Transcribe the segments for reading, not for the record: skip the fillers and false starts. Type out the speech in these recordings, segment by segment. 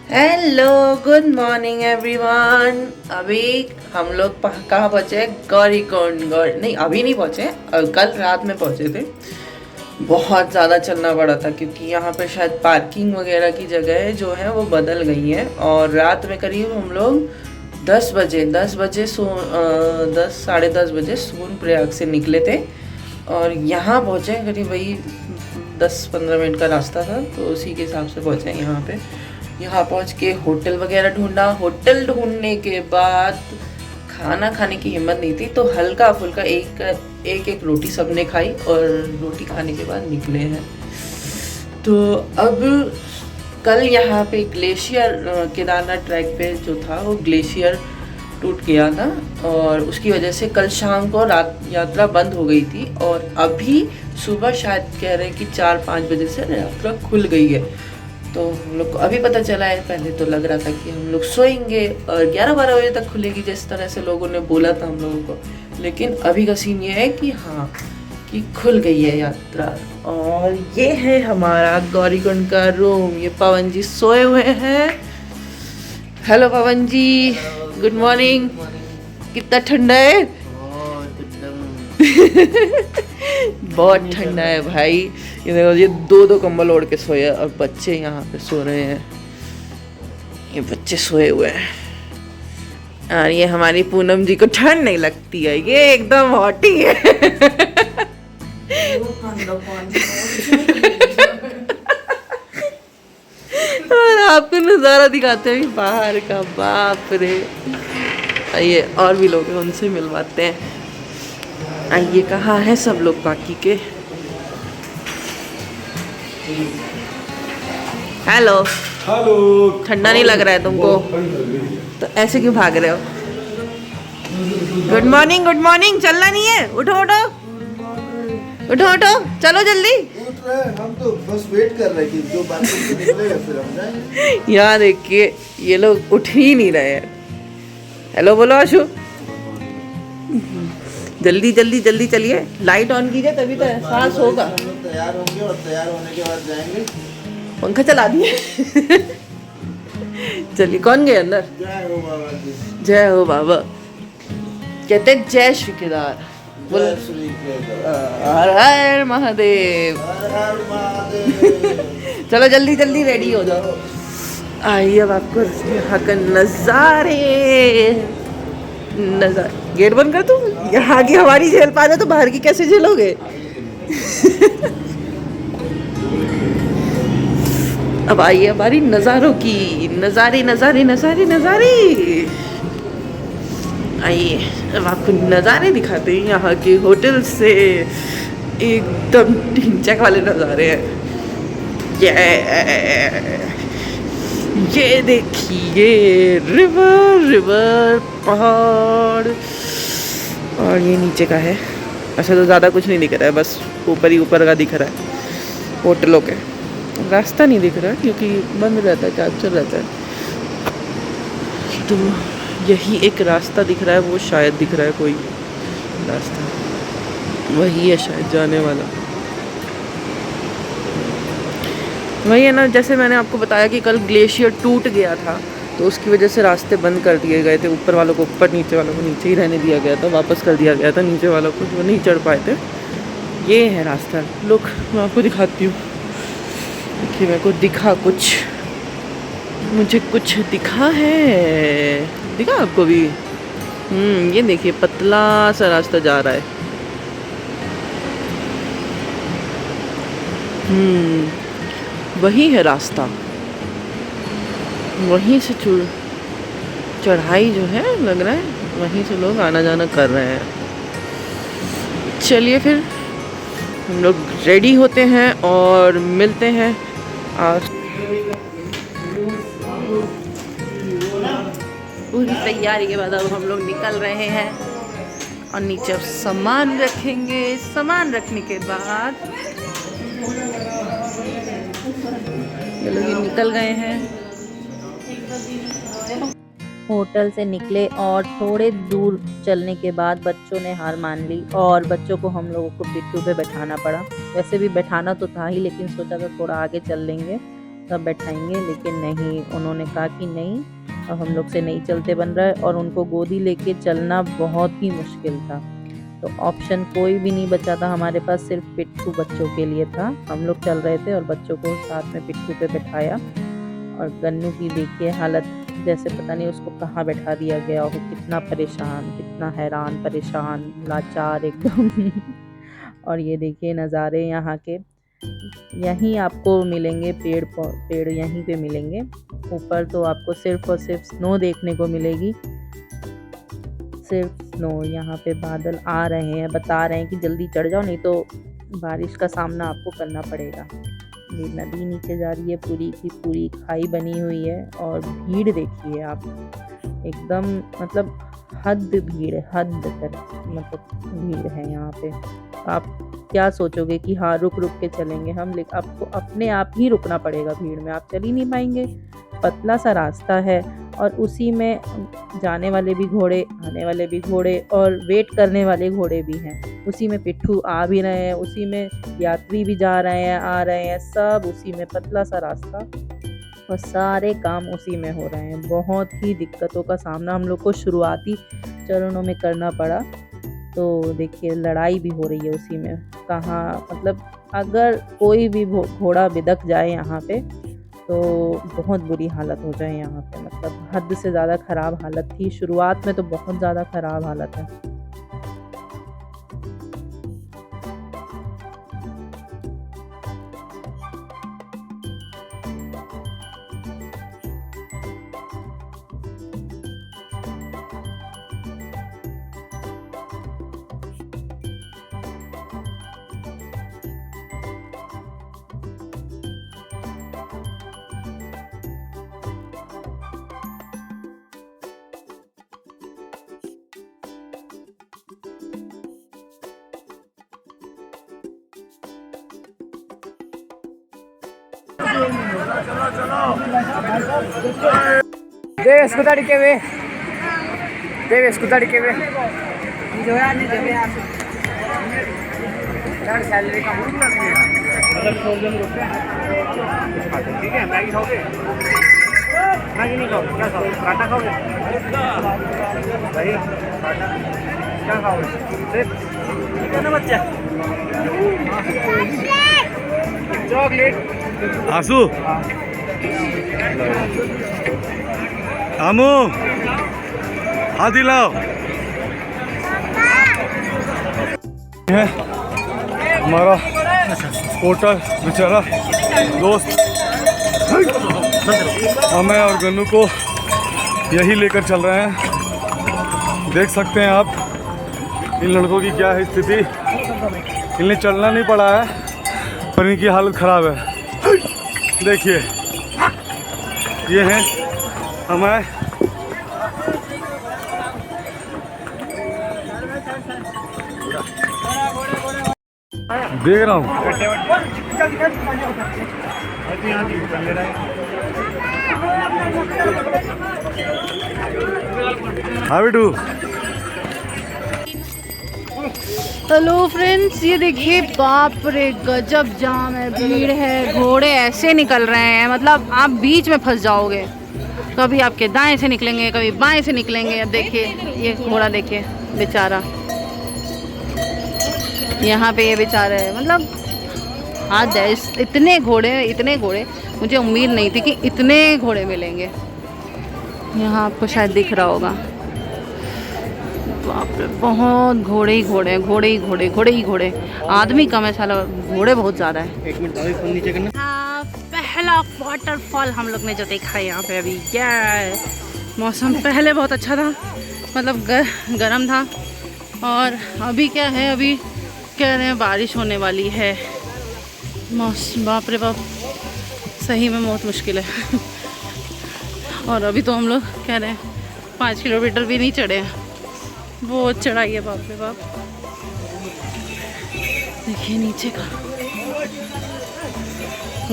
Hello, good morning everyone. अभी हम लोग कहाँ पहुँचे? गौरीकुंड। नहीं, अभी नहीं पहुँचे, कल रात में पहुँचे थे। बहुत ज़्यादा चलना पड़ा था क्योंकि यहाँ पे शायद पार्किंग वगैरह की जगह जो है वो बदल गई है। और रात में करीब हम लोग 10 बजे 10 साढ़े 10 बजे सोनप्रयाग से निकले थे और यहाँ पहुँचे करीब वही 10-15 मिनट का रास्ता था, तो उसी के हिसाब से पहुँचे यहाँ पे। यहाँ पहुँच के होटल वगैरह ढूंढा। होटल ढूंढने के बाद खाना खाने की हिम्मत नहीं थी, तो हल्का फुल्का एक रोटी सबने खाई और रोटी खाने के बाद निकले हैं। तो अब कल यहाँ पे ग्लेशियर केदारनाथ ट्रैक पे जो था वो ग्लेशियर टूट गया था और उसकी वजह से कल शाम को रात यात्रा बंद हो गई थी। और अभी सुबह शायद कह रहे हैं कि 4-5 बजे से यात्रा खुल गई है। तो हम लोग को अभी पता चला है। पहले तो लग रहा था कि हम लोग सोएंगे और 11-12 बजे तक खुलेगी जिस तरह से लोगों ने बोला था हम लोगों को, लेकिन अभी का सीन ये है कि हाँ, कि खुल गई है यात्रा। और ये है हमारा गौरीकुंड का रूम। ये पवन जी सोए हुए हैं। हेलो पवन जी, गुड मॉर्निंग। कितना ठंडा है? बहुत ठंडा है भाई। ये देखो, ये दो कंबल ओढ़ के सोए और बच्चे यहाँ पे सो रहे हैं। ये बच्चे सोए हुए हैं और ये हमारी पूनम जी को ठंड नहीं लगती है, ये एकदम हॉटी है। और आपको नज़ारा दिखाते हैं बाहर का, बाप रे। आइए और भी लोग हैं, उनसे मिलवाते हैं। आइए, कहाँ है सब लोग बाकी के? Hello hello. ठंडा नहीं लग रहा है तुमको? तो ऐसे क्यों भाग रहे हो? Good morning, good morning. चलना नहीं है? उठो उठो उठो उठो, चलो जल्दी। उठ रहे हैं, हम तो बस वेट कर रहे हैं कि जो बात करके निकलेगा फिर हम जाएंगे। यहाँ देखिए, ये लोग उठ ही नहीं रहे हैं। हेलो बोलो आशु। जल्दी जल्दी जल्दी चलिए, लाइट ऑन कीजिए तभी तो एहसास होगा। हम लोग तैयार होंगे और तैयार होने के बाद जाएंगे। पंखा चला दिए। चलिए, कौन गए अंदर? जय हो बाबा जी। जय हो बाबा। कहते हैं जय श्री केदार। जय श्री केदार। हर हर महादेव। हर हर महादेव। चलो जल्दी जल्दी रेडी हो जाओ। आइए, अब आपको यहाँ का नज़ारे गेट बंद कर दूँ? यहाँ की हमारी झेल पा रहे तो बाहर की कैसे झेलोगे? अब आइए हमारी नज़ारों की नज़ारे नज़ारे नज़ारे नज़ारे। आइए, अब आपको नज़ारे दिखाते हैं यहाँ के होटल से। एकदम ढिंचैक वाले नज़ारे हैं। ये देखिए, रिवर पहाड़। और ये नीचे का है। ऐसा तो ज़्यादा कुछ नहीं दिख रहा है, बस ऊपर ही ऊपर का दिख रहा है होटलों के। रास्ता नहीं दिख रहा क्योंकि बंद रहता है, कैप्चर रहता है। तो यही एक रास्ता दिख रहा है, वो शायद दिख रहा है कोई रास्ता, वही है शायद जाने वाला। वही है ना, जैसे मैंने आपको बताया कि कल ग्लेशियर टूट गया था तो उसकी वजह से रास्ते बंद कर दिए गए थे। ऊपर वालों को ऊपर, नीचे वालों को नीचे ही रहने दिया गया था, वापस कर दिया गया था नीचे वालों को जो नहीं चढ़ पाए थे। ये है रास्ता। लोग, मैं आपको दिखाती हूँ। देखिए, मेरे को दिखा कुछ, मुझे कुछ दिखा है। दिखा आपको भी? ये देखिए, पतला सा रास्ता जा रहा है। वही है रास्ता, वहीं से चढ़ाई जो है लग रहा है, वहीं से लोग आना जाना कर रहे हैं। चलिए फिर हम लोग रेडी होते हैं और मिलते हैं। और पूरी तैयारी के बाद अब हम लोग निकल रहे हैं और नीचे अब सामान रखेंगे। सामान रखने के बाद ये लोग निकल गए हैं। होटल से निकले और थोड़े दूर चलने के बाद बच्चों ने हार मान ली और बच्चों को हम लोगों को पिट्ठू पे बैठाना पड़ा। वैसे भी बैठाना तो था ही, लेकिन सोचा था थोड़ा आगे चल लेंगे तब बैठाएंगे, लेकिन नहीं, उन्होंने कहा कि नहीं, अब हम लोग से नहीं चलते बन रहा है। और उनको गोदी लेके चलना बहुत ही मुश्किल था, तो ऑप्शन कोई भी नहीं बचा था हमारे पास, सिर्फ पिट्ठू बच्चों के लिए था। हम लोग चल रहे थे और बच्चों को साथ में पिट्ठू पे बैठाया। और गन्नू की देखिए हालत, जैसे पता नहीं उसको कहाँ बैठा दिया गया हो, कितना परेशान, कितना हैरान, परेशान, लाचार एकदम। और ये देखिए नज़ारे यहाँ के, यहीं आपको मिलेंगे पेड़ यहीं पे मिलेंगे। ऊपर तो आपको सिर्फ और सिर्फ स्नो देखने को मिलेगी, सिर्फ स्नो। यहाँ पे बादल आ रहे हैं, बता रहे हैं कि जल्दी चढ़ जाओ, नहीं तो बारिश का सामना आपको करना पड़ेगा। ये नदी नीचे जा रही है, पूरी की पूरी खाई बनी हुई है। और भीड़ देखिए आप, एकदम मतलब हद भीड़ है, हद तक मतलब भीड़ है यहाँ पे। आप क्या सोचोगे कि हाँ रुक रुक के चलेंगे हम, लेकिन आपको अपने आप ही रुकना पड़ेगा भीड़ में, आप चल ही नहीं पाएंगे। पतला सा रास्ता है और उसी में जाने वाले भी घोड़े, आने वाले भी घोड़े और वेट करने वाले घोड़े भी हैं। उसी में पिट्ठू आ भी रहे हैं, उसी में यात्री भी जा रहे हैं, आ रहे हैं, सब उसी में, पतला सा रास्ता और सारे काम उसी में हो रहे हैं। बहुत ही दिक्कतों का सामना हम लोग को शुरुआती चरणों में करना पड़ा। तो देखिए लड़ाई भी हो रही है उसी में, कहाँ मतलब अगर कोई भी घोड़ा बिदक जाए यहाँ पे तो बहुत बुरी हालत हो जाए यहाँ पे, मतलब हद से ज़्यादा ख़राब हालत थी। शुरुआत में तो बहुत ज़्यादा ख़राब हालत है। देवेश को तड़के हुए जो है नहीं देवे आप सैलरी का ठीक है। मैगी खाओगे? मैगी नहीं खाओगे? क्या खाओगे? काटा खाओगे? भाई काटा क्या खाओगे? सिर्फ क्या ना बच्चा चॉकलेट आंसू आमू हाथ दिलाओ। है हमारा पोर्टर बेचारा दोस्त, हमें और गन्नू को यही लेकर चल रहे हैं। देख सकते हैं आप इन लड़कों की क्या है स्थिति। इन्हें चलना नहीं पड़ा है पर इनकी हालत ख़राब है। देखिए ये हैं हमें देख रहा हूँ। हाँ बेटू। हेलो फ्रेंड्स, ये देखिए बाप रे गजब जाम है, भीड़ है, घोड़े ऐसे निकल रहे हैं मतलब आप बीच में फंस जाओगे। कभी आपके दाएं से निकलेंगे, कभी बाएं से निकलेंगे। अब देखिए ये घोड़ा देखिए बेचारा, यहाँ पे ये बेचारा है, मतलब हद है। इतने घोड़े मुझे उम्मीद नहीं थी कि इतने घोड़े मिलेंगे। यहाँ आपको शायद दिख रहा होगा, बाप रे बहुत घोड़े ही घोड़े। आदमी कम है साला, घोड़े बहुत ज़्यादा है। एक मिनट दादी फोन नीचे करना। हाँ, पहला वाटरफॉल हम लोग ने जो देखा है यहाँ पे अभी, क्या है मौसम पहले बहुत अच्छा था, मतलब गर्म था, और अभी क्या है, अभी कह रहे हैं बारिश होने वाली है। मौसम बाप रे बाप, सही में बहुत मुश्किल है। और अभी तो हम लोग कह रहे हैं 5 किलोमीटर भी नहीं चढ़े हैं, बहुत चढ़ाई है बाप रे बाप। देखिए नीचे का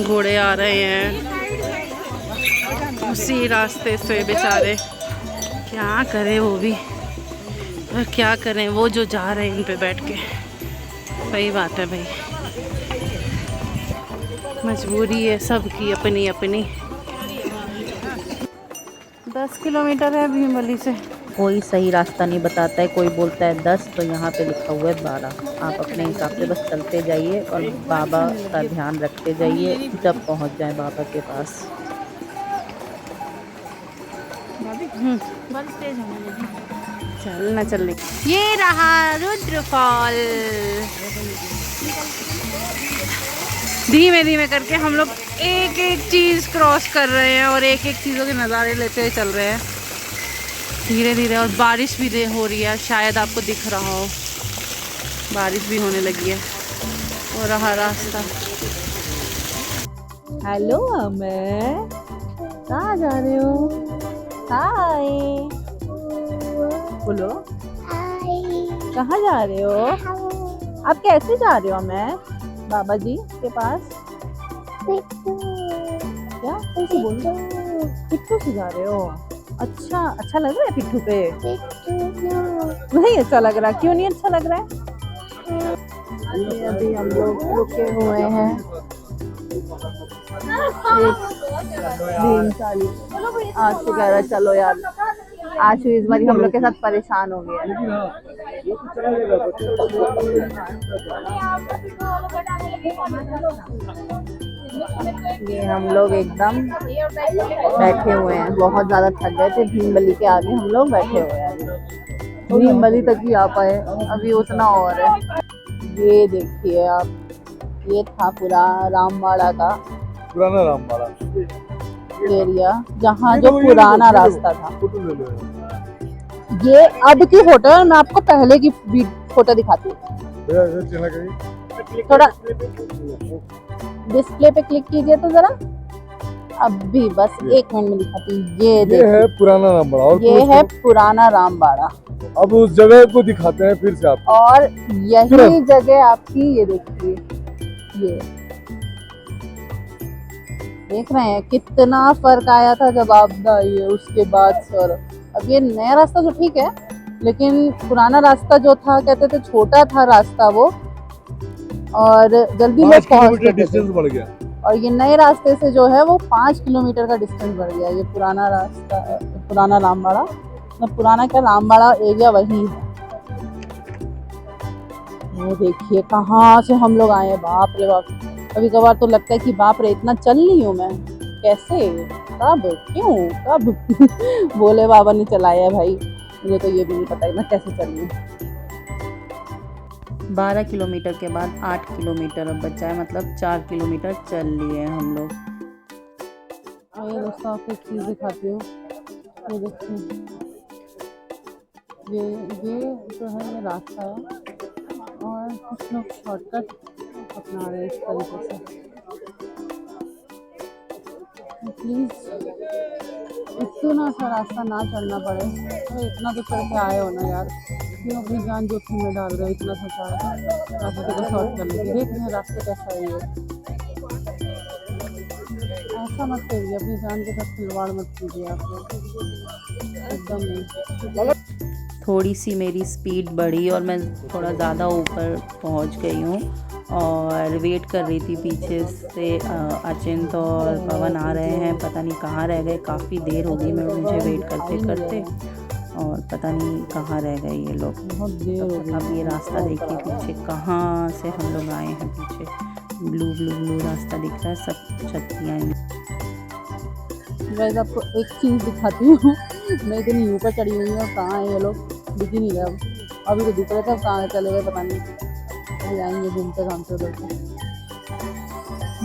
घोड़े आ रहे हैं उसी रास्ते से, बेचारे क्या करें वो भी, और क्या करें वो जो जा रहे हैं इन पे बैठ के। सही बात है भाई। मजबूरी है सबकी अपनी अपनी। 10 किलोमीटर है भीमबली से। कोई सही रास्ता नहीं बताता है, कोई बोलता है 10 तो यहाँ पे लिखा हुआ है 12। आप अपने हिसाब से बस चलते जाइए और बाबा का ध्यान रखते जाइए जब पहुँच जाए बाबा के पास। चलना चलने। ये रहा रुद्रफॉल। धीमे धीमे करके हम लोग एक एक चीज़ क्रॉस कर रहे हैं और एक एक चीज़ों के नज़ारे लेते हुए चल रहे हैं धीरे धीरे। और बारिश भी हो रही है, शायद आपको दिख रहा हो, बारिश भी होने लगी है। वो रहा रास्ता। हेलो अमर, कहाँ जा रहे हो? हाय बोलो। कहाँ जा रहे हो? आप कैसे जा रहे हो अमर? बाबा जी के पास? क्या कैसे बोल रहे हो? पिट्ठू से जा रहे हो? अच्छा, अच्छा लग रहा है पिट्ठू पे? नहीं अच्छा लग रहा? क्यों नहीं अच्छा लग रहा है? अभी हम लोग रुके हुए हैं आशु कह रहा चलो यार। आशु इस बार हम लोग के साथ परेशान हो गया। ये हम लोग एकदम बैठे हुए हैं, बहुत ज्यादा थक गए थे। भीमबली के आगे हम लोग बैठे हुए हैं, भीमबली तक ही आ पाए, अभी उतना और है। ये देखिए आप, ये था पूरा रामवाड़ा का पुराना रामवाड़ा एरिया, जहाँ जो पुराना रास्ता था। ये अब की फोटो है, मैं आपको पहले की फोटो दिखाती हूँ। थोड़ा डिस्प्ले पे क्लिक कीजिए तो जरा, अभी बस 1 मिनट में दिखाती हूँ। ये है पुराना रामवाड़ा और ये है पुराना रामवाड़ा। अब उस जगह को दिखाते हैं फिर से आपको। और यही जगह आपकी, ये देखिए, ये देख रहे हैं कितना फर्क आया था जब आपदा आई है उसके बाद सर। अब ये नया रास्ता तो ठीक है, लेकिन पुराना रास्ता जो था, कहते थे छोटा था रास्ता वो, और जल्दी लोग पहुंच गए। डिस्टेंस बढ़ गया। और ये नए रास्ते से जो है वो 5 किलोमीटर का डिस्टेंस बढ़ गया। ये पुराना रास्ता, पुराना रामवाड़ा, मतलब पुराना क्या, रामवाड़ा एरिया वही है। वो देखिए कहाँ से हम लोग आए हैं, बाप रे बाप। कभी कभार तो लगता है कि बाप रे इतना चल नहीं हूँ मैं, कैसे, कब, क्यों, कब बोले बाबा ने चलाया भाई, मुझे तो ये भी नहीं पता मैं कैसे चल रही हूँ। 12 किलोमीटर के बाद 8 किलोमीटर अब बचा है, मतलब 4 किलोमीटर चल लिए हम लोग। आइए दोस्तों, आपको एक चीज़ दिखाती हूँ। ये देखिए, ये जो है ये रास्ता है, और कुछ लोग शॉर्टकट अपना रहे हैं इस तरीके से। प्लीज़ इतना सा रास्ता ना चलना पड़े, तो इतना तो चल के आए हो ना यार, क्यों अपनी जान जोखिम में डाल रहे हो इतना सा रास्ते को शॉर्ट करने की। देख रहे हैं रास्ते कैसा है ये, ऐसा मत करिए, अपनी जान के साथ खिलवाड़ मत कीजिए आप लोग, एकदम नहीं। थोड़ी सी मेरी स्पीड बढ़ी और मैं थोड़ा ज़्यादा ऊपर पहुंच गई हूँ, और वेट कर रही थी पीछे से। अचिंत और पवन आ रहे हैं, पता नहीं कहाँ रह गए, काफ़ी देर हो गई मुझे वेट करते करते, और पता नहीं कहाँ रह गए ये लोग। बहुत देर हो गई। अब ये रास्ता देखिए पीछे कहाँ से हम लोग आए हैं, पीछे ब्लू ब्लू ब्लू रास्ता दिख रहा है, सब छत्तियाँ हैं। आपको एक चीज़ दिखाती हूँ, मैं इतनी ऊपर चढ़ी हुई हूँ, कहाँ है ये लोग, दिख ही नहीं रहा। अभी तो दिख रहे थे, अब कहाँ चले गए पता नहीं। अभी आएंगे घूमते घामते उधर से,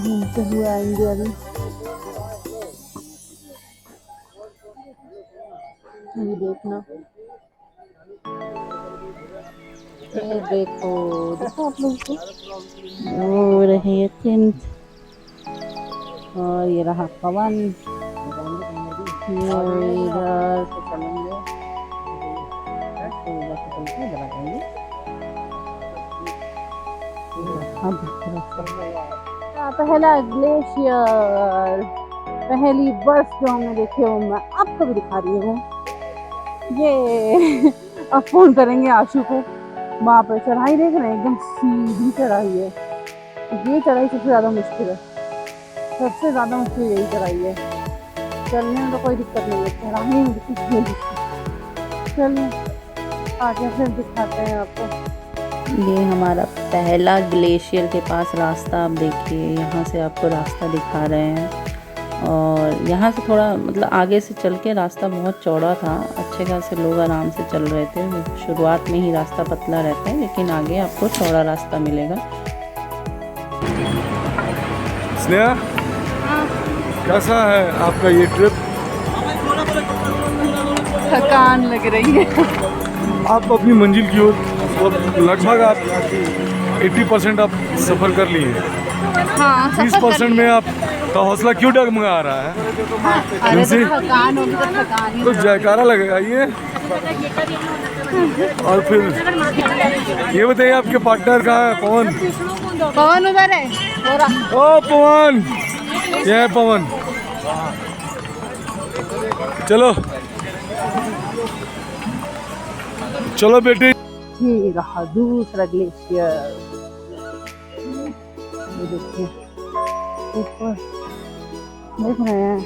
घूमते हुए आएंगे अभी। अभी देखना, ये देखो देखो आप लोग को, वो रहे अचिंत और ये रहा पवन। इधर से चलेंगे, इधर से चलते इधर आ जाएंगे। पहला ग्लेशियर, पहली बर्फ जो हमने देखी हो, मैं आपको भी दिखा रही हूँ। ये अब फोन करेंगे आशु को। वहाँ पर चढ़ाई देख रहे हैं, एकदम सीधी चढ़ाई है। ये चढ़ाई सबसे ज़्यादा मुश्किल है, सबसे ज़्यादा मुश्किल यही कराई है। चलने में तो कोई दिक्कत नहीं है, चढ़ाने में दिक्कत नहीं है। चलिए आगे फिर दिखाते हैं आपको। ये हमारा पहला ग्लेशियर के पास रास्ता, आप देखिए यहाँ से आपको रास्ता दिखा रहे हैं। और यहाँ से थोड़ा मतलब आगे से चल के रास्ता बहुत चौड़ा था, अच्छे खासे लोग आराम से चल रहे थे। शुरुआत में ही रास्ता पतला रहता है, लेकिन आगे आपको चौड़ा रास्ता मिलेगा। स्नेहा, कैसा है आपका ये ट्रिप? थकान लग रही है। आप अपनी मंजिल की ओर लगभग आप 80% आप सफ़र कर लिए। हाँ, 30% में आपका हौसला क्यों डगमगा रहा है? अरे तो थकान होगी तो थकान ही। तो जयकारा लगेगा ये। और फिर ये बताइए आपके पार्टनर कहाँ है? पवन? पवन उधर है। ओ पवन, ये है पवन। चलो चलो बेटे। ये रहा दूसरा ग्लेशियर। ये देखिए ऊपर देख रहे हैं,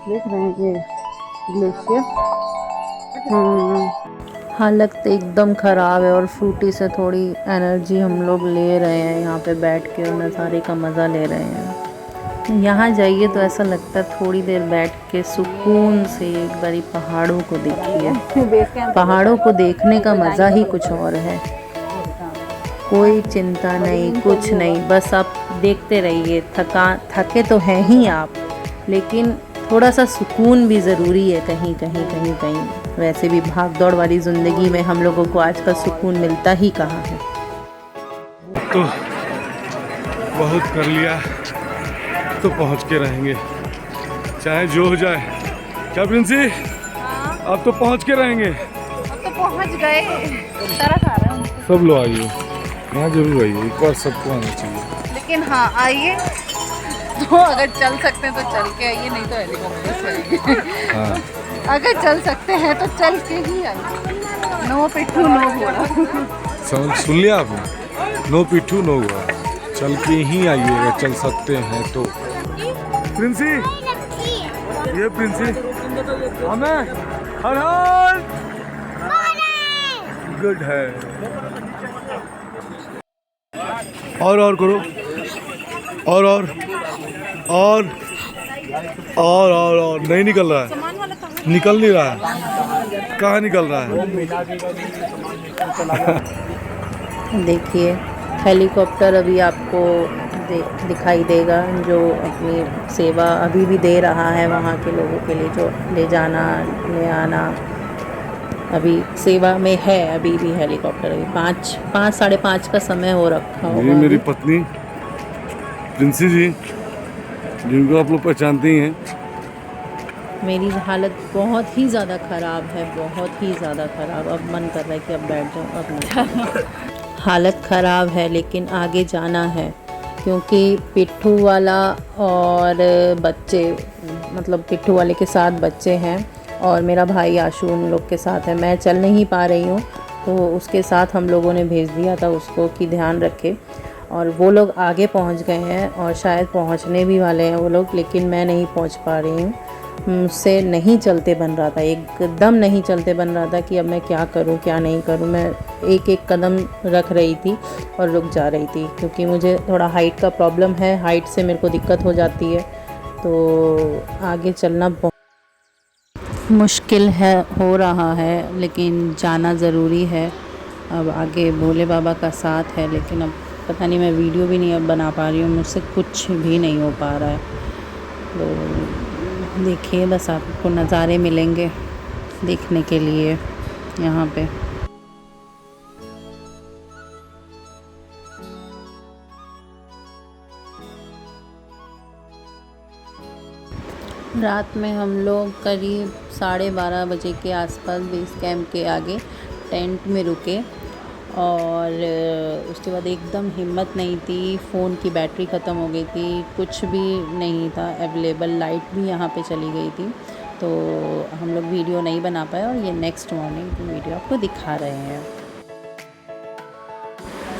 देख रहे हैं ये ग्लेशियर। हालत तो एकदम ख़राब है और फ्रूटी से थोड़ी एनर्जी हम लोग ले रहे हैं यहाँ पे बैठ के, और नज़ारे का मज़ा ले रहे हैं। यहाँ जाइए तो ऐसा लगता है थोड़ी देर बैठ के सुकून से एक बारी पहाड़ों को देखिए। पहाड़ों को देखने का मज़ा ही कुछ और है। कोई चिंता नहीं, कुछ नहीं, बस आप देखते रहिए। थके तो हैं ही आप, लेकिन थोड़ा सा सुकून भी ज़रूरी है कहीं कहीं कहीं कहीं। वैसे भी भाग दौड़ वाली ज़िंदगी में हम लोगों को आजकल सुकून मिलता ही कहाँ है। तो बहुत कर लिया तो पहुंच के रहेंगे, चाहे जो हो जाए। क्या प्रिंसी, आप तो पहुंच के रहेंगे? अब तो पहुंच गए। तरस आ रहा है। सब लोग आइए, यहाँ जरूर आइए, एक बार सबको आना चाहिए। लेकिन हाँ आइए, तो अगर चल सकते हैं तो चल के आइए, नहीं तो हेलीकॉप्टर से आइए। हाँ, अगर चल सकते हैं तो चल के ही आइए। नो पिट्ठू नो घोड़ा। सुन लिया आपने? नो पिट्ठू नो हुआ, चल के ही आइएगा, चल सकते हैं तो। प्रिंसी, ये प्रिंसी हमें हर हाल गुड है। और करो, और नहीं निकल रहा है, निकल नहीं रहा है। कहाँ निकल रहा है? देखिए हेलीकॉप्टर अभी आपको दिखाई देगा, जो अपनी सेवा अभी भी दे रहा है वहाँ के लोगों के लिए, जो ले जाना ले आना अभी सेवा में है। अभी भी हेलीकॉप्टर अभी 5 साढ़े 5 का समय हो रखा होगा। ये मेरी पत्नी प्रिंसी जी, जिनको आप लोग पहचानते ही हैं। मेरी हालत बहुत ही ज़्यादा ख़राब है, बहुत ही ज़्यादा ख़राब। अब मन कर रहा है कि अब बैठ जाऊँ, अब नहीं। हालत ख़राब है लेकिन आगे जाना है, क्योंकि पिट्ठू वाला और बच्चे, मतलब पिट्ठू वाले के साथ बच्चे हैं और मेरा भाई आशू उन लोग के साथ है। मैं चल नहीं पा रही हूँ, तो उसके साथ हम लोगों ने भेज दिया था उसको कि ध्यान रखे। और वो लोग आगे पहुँच गए हैं और शायद पहुँचने भी वाले हैं वो लोग, लेकिन मैं नहीं पहुँच पा रही हूँ। मुझसे नहीं चलते बन रहा था, एकदम नहीं चलते बन रहा था कि अब मैं क्या करूं क्या नहीं करूं। मैं एक एक कदम रख रही थी और रुक जा रही थी, क्योंकि मुझे थोड़ा हाइट का प्रॉब्लम है, हाइट से मेरे को दिक्कत हो जाती है, तो आगे चलना बहुत मुश्किल है, हो रहा है, लेकिन जाना ज़रूरी है। अब आगे भोले बाबा का साथ है, लेकिन अब पता नहीं, मैं वीडियो भी नहीं अब बना पा रही हूँ, मुझसे कुछ भी नहीं हो पा रहा है। तो देखिए, बस आपको नज़ारे मिलेंगे देखने के लिए यहाँ पे। रात में हम लोग करीब 12:30 बजे के आसपास बेस कैंप के आगे टेंट में रुके, और उसके बाद एकदम हिम्मत नहीं थी, फ़ोन की बैटरी ख़त्म हो गई थी, कुछ भी नहीं था अवेलेबल, लाइट भी यहाँ पे चली गई थी, तो हम लोग वीडियो नहीं बना पाए और ये नेक्स्ट मॉर्निंग की वीडियो आपको दिखा रहे हैं।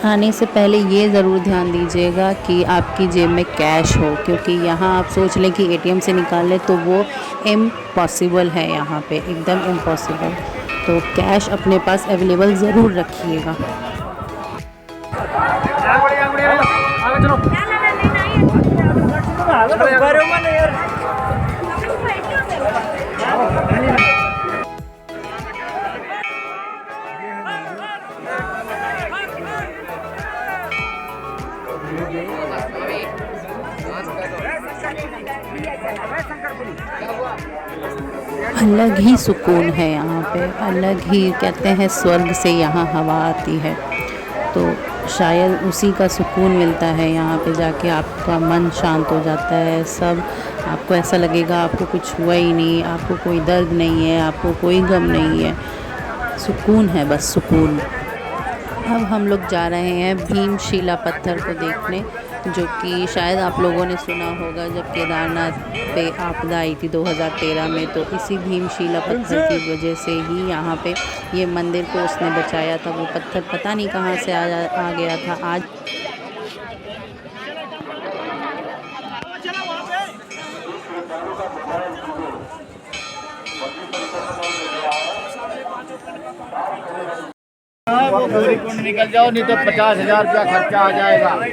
आने से पहले ये ज़रूर ध्यान दीजिएगा कि आपकी जेब में कैश हो, क्योंकि यहाँ आप सोच लें कि एटीएम से निकाल लें तो वो इम्पॉसिबल है, यहाँ पे एकदम इम्पॉसिबल। तो कैश अपने पास अवेलेबल ज़रूर रखिएगा। अलग ही सुकून है यहाँ पे, अलग ही कहते हैं स्वर्ग से यहाँ हवा आती है, तो शायद उसी का सुकून मिलता है यहाँ पे जाके। आपका मन शांत हो जाता है, सब आपको ऐसा लगेगा आपको कुछ हुआ ही नहीं, आपको कोई दर्द नहीं है, आपको कोई गम नहीं है, सुकून है, बस सुकून। अब हम लोग जा रहे हैं भीमशिला पत्थर को देखने, जो कि शायद आप लोगों ने सुना होगा जब केदारनाथ पे आपदा आई थी 2013 में, तो इसी भीमशिला पत्थर की वजह से ही यहाँ पे ये मंदिर को उसने बचाया था। वो पत्थर पता नहीं कहाँ से आ गया था। आज निकल जाओ, नहीं तो 50,000 रुपया खर्चा आ जाएगा।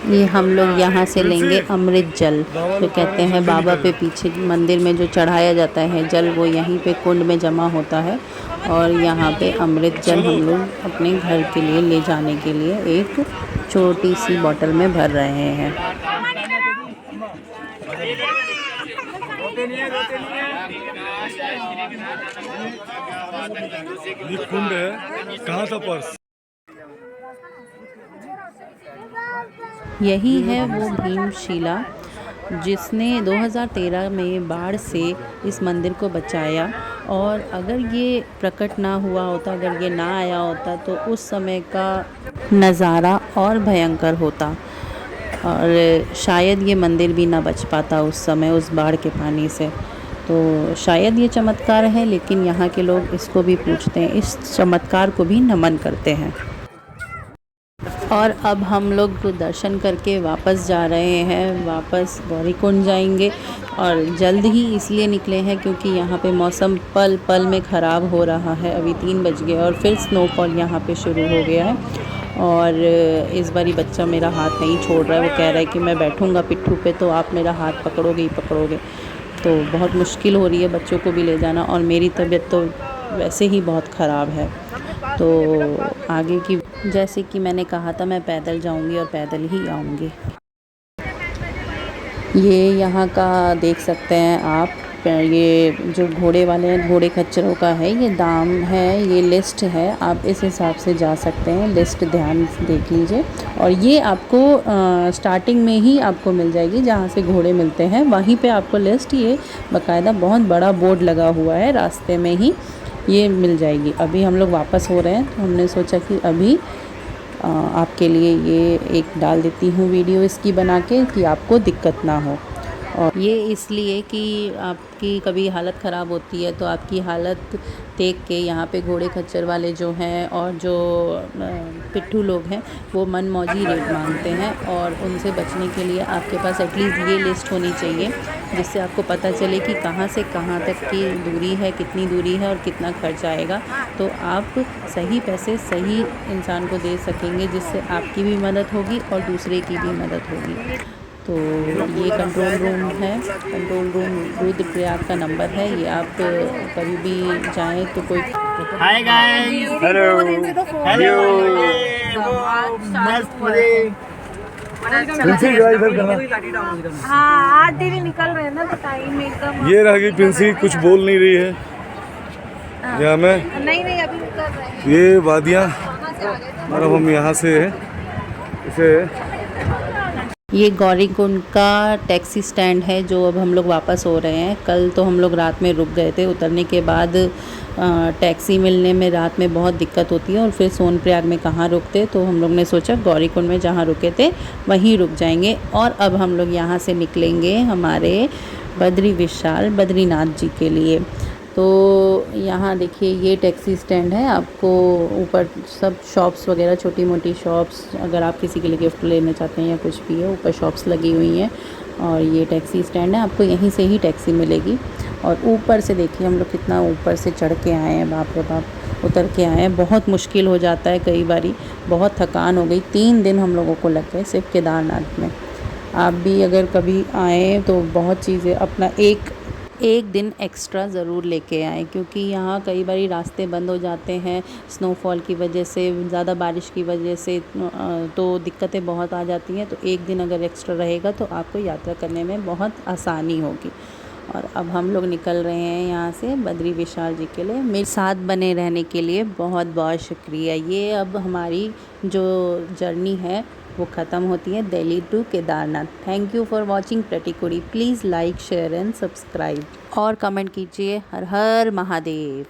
ये हम लोग यहाँ से लेंगे अमृत जल, तो कहते हैं बाबा पे पीछे मंदिर में जो चढ़ाया जाता है जल, वो यहीं पे कुंड में जमा होता है, और यहाँ पे अमृत जल हम लोग अपने घर के लिए ले जाने के लिए एक छोटी सी बोतल में भर रहे हैं। ये कुंड है, कहाँ था पर्स? यही है वो भीमशिला जिसने 2013 में बाढ़ से इस मंदिर को बचाया, और अगर ये प्रकट ना हुआ होता, अगर ये ना आया होता, तो उस समय का नज़ारा और भयंकर होता, और शायद ये मंदिर भी ना बच पाता उस समय उस बाढ़ के पानी से। तो शायद ये चमत्कार है, लेकिन यहाँ के लोग इसको भी पूछते हैं, इस चमत्कार को भी नमन करते हैं। और अब हम लोग दर्शन करके वापस जा रहे हैं, वापस गौरीकुंड जाएंगे, और जल्द ही इसलिए निकले हैं क्योंकि यहाँ पे मौसम पल पल में ख़राब हो रहा है। अभी 3 बज गए और फिर स्नोफॉल यहाँ पे शुरू हो गया है, और इस बारी बच्चा मेरा हाथ नहीं छोड़ रहा है। वो कह रहा है कि मैं बैठूँगा पिट्ठू पे तो आप मेरा हाथ पकड़ोगे ही पकड़ोगे। तो बहुत मुश्किल हो रही है बच्चों को भी ले जाना, और मेरी तबीयत तो वैसे ही बहुत ख़राब है। तो आगे की, जैसे कि मैंने कहा था, मैं पैदल जाऊंगी और पैदल ही आऊंगी। ये यहाँ का देख सकते हैं आप, ये जो घोड़े वाले हैं, घोड़े खच्चरों का है, ये दाम है, ये लिस्ट है, आप इस हिसाब से जा सकते हैं। लिस्ट ध्यान से देख लीजिए, और ये आपको स्टार्टिंग में ही आपको मिल जाएगी, जहाँ से घोड़े मिलते हैं वहीं पे आपको लिस्ट, ये बाकायदा बहुत बड़ा बोर्ड लगा हुआ है, रास्ते में ही ये मिल जाएगी। अभी हम लोग वापस हो रहे हैं, तो हमने सोचा कि अभी आपके लिए ये एक डाल देती हूँ वीडियो इसकी बना के, कि आपको दिक्कत ना हो। और ये इसलिए कि आपकी कभी हालत ख़राब होती है तो आपकी हालत देख के यहाँ पे घोड़े खच्चर वाले जो हैं और जो पिट्ठू लोग हैं वो मनमौजी रेट मांगते हैं, और उनसे बचने के लिए आपके पास एटलीस्ट ये लिस्ट होनी चाहिए, जिससे आपको पता चले कि कहाँ से कहाँ तक की दूरी है, कितनी दूरी है और कितना खर्च आएगा। तो आप सही पैसे सही इंसान को दे सकेंगे, जिससे आपकी भी मदद होगी और दूसरे की भी मदद होगी। तो ये कंट्रोल रूम है, कंट्रोल रूम रुद्रप्रयाग का नंबर है, ये आप कभी भी जाएं तो कोई। हाय गाइस, हेलो हेलो, मस्त पूरे हाँ, आज दीदी निकल रहे हैं ना, तो टाइम एकदम। ये रह गई प्रिंसी, कुछ बोल नहीं रही है। यहाँ में नहीं अभी निकल रहे हैं। ये वादियाँ, और अब हम यहाँ से इसे, ये गौरीकुंड का टैक्सी स्टैंड है जो अब हम लोग वापस हो रहे हैं। कल तो हम लोग रात में रुक गए थे, उतरने के बाद टैक्सी मिलने में रात में बहुत दिक्कत होती है, और फिर सोनप्रयाग में कहाँ रुकते, तो हम लोग ने सोचा गौरीकुंड में जहाँ रुके थे वहीं रुक जाएंगे। और अब हम लोग यहाँ से निकलेंगे हमारे बद्री विशाल बद्रीनाथ जी के लिए। तो तो यहाँ देखिए ये टैक्सी स्टैंड है, आपको ऊपर सब शॉप्स वगैरह छोटी मोटी शॉप्स, अगर आप किसी के लिए गिफ्ट लेना चाहते हैं या कुछ भी है, ऊपर शॉप्स लगी हुई हैं। और ये टैक्सी स्टैंड है, आपको यहीं से ही टैक्सी मिलेगी। और ऊपर से देखिए हम लोग कितना ऊपर से चढ़ के आए हैं, बाप रे बाप, उतर के आए हैं। बहुत मुश्किल हो जाता है कई बारी, बहुत थकान हो गई। 3 दिन हम लोगों को लग गए सिर्फ केदारनाथ में। आप भी अगर कभी आएँ तो बहुत चीज़ें अपना एक दिन एक्स्ट्रा ज़रूर लेके आएँ, क्योंकि यहाँ कई बारी रास्ते बंद हो जाते हैं स्नोफॉल की वजह से, ज़्यादा बारिश की वजह से, तो दिक्कतें बहुत आ जाती हैं। तो एक दिन अगर एक्स्ट्रा रहेगा तो आपको यात्रा करने में बहुत आसानी होगी। और अब हम लोग निकल रहे हैं यहाँ से बद्री विशाल जी के लिए। मेरे साथ बने रहने के लिए बहुत बहुत शुक्रिया। ये अब हमारी जो जर्नी है वो ख़त्म होती है Delhi to Kedarnath. Thank you for watching प्रतिकुड़ी। Please like share and subscribe और कमेंट कीजिए। हर हर महादेव।